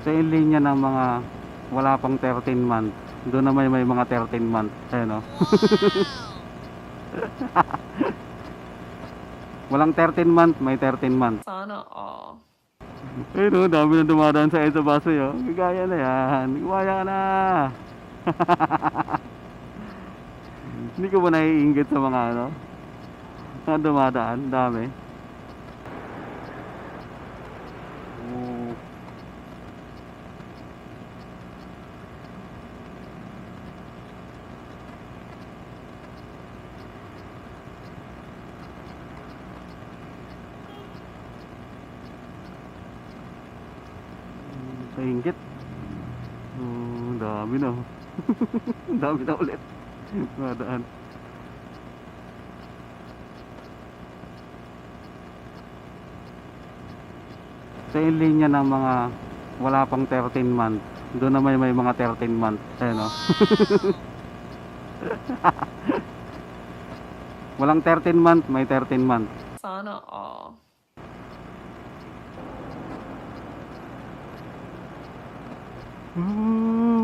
Sa linya ng mga wala pang 13 months. Doon naman may mga 13 months. Ayun, no? Walang 13 months, may 13 months. Sana all. Ayun, no? Dami na dumadaan sa EDSA Busway, oh. Gaya na yan. Gumaya ka na. Hindi ko ba naiinggit sa mga ano? Mga dumadaan, dami. Oh. Sa inggit. Oh, dami na. Dami na ulit. Dumadaan. Sa linya ng mga wala pang 13 months. Doon naman may mga 13 months. Ayun, no? Walang 13 months, may 13 months. Sana all.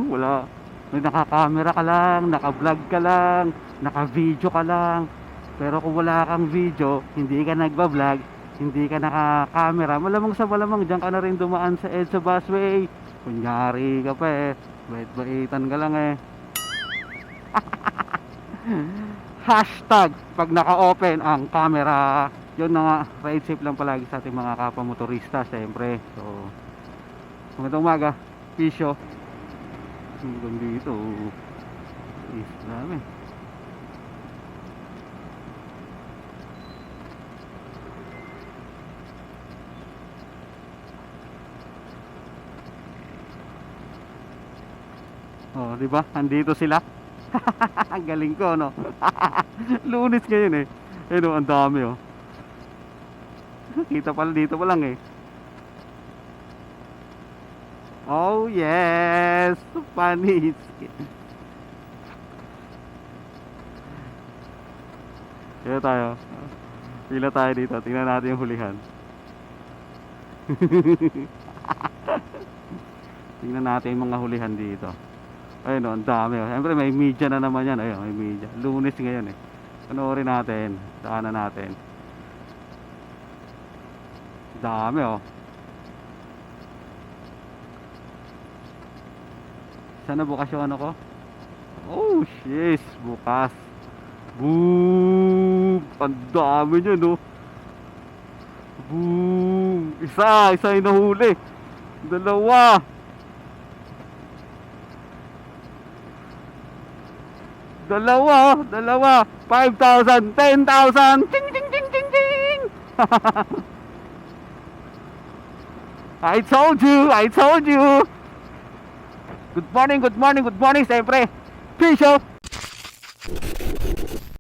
Wala. May nakakamera ka lang, naka-vlog ka lang, naka-video ka lang. Pero kung wala kang video, hindi ka nagba-vlog, hindi ka naka-camera, malamang sa malamang diyan ka na rin dumaan sa EDSA Busway. Kunyari ka pa eh. Bait-baitan ka lang eh. Hashtag pag naka-open ang camera. Yun na nga, ride safe lang palagi sa ating mga kapwa motorista, siyempre. So, magandang umaga. Pisyo. Hanggang dito. Is dami. Oh, di ba? Andito sila. Ang galing ko, no? Lunes ngayon eh. Eh, no, ang dami, oh. Kita pala dito pa lang eh. Oh, yes! Panis! Kaya tayo. Pila tayo dito. Tingnan natin yung hulihan. Tingnan natin yung mga hulihan dito. Ayun, no, ang dami. Oh. Siyempre may media na naman yan. Ayun, may media. Lunes ngayon eh. Panoorin natin. Daanan natin. Dami, oh. Sana bukas yung ano ko? Oh, yes, bukas. Boom! Ang dami nyo, no? Boom! Isa yung nahuli. Dalawa. Dalawa. 5,000, 10,000. Ting, ting, ting, ting, ting. I told you. Good morning. Siyempre. Peace out.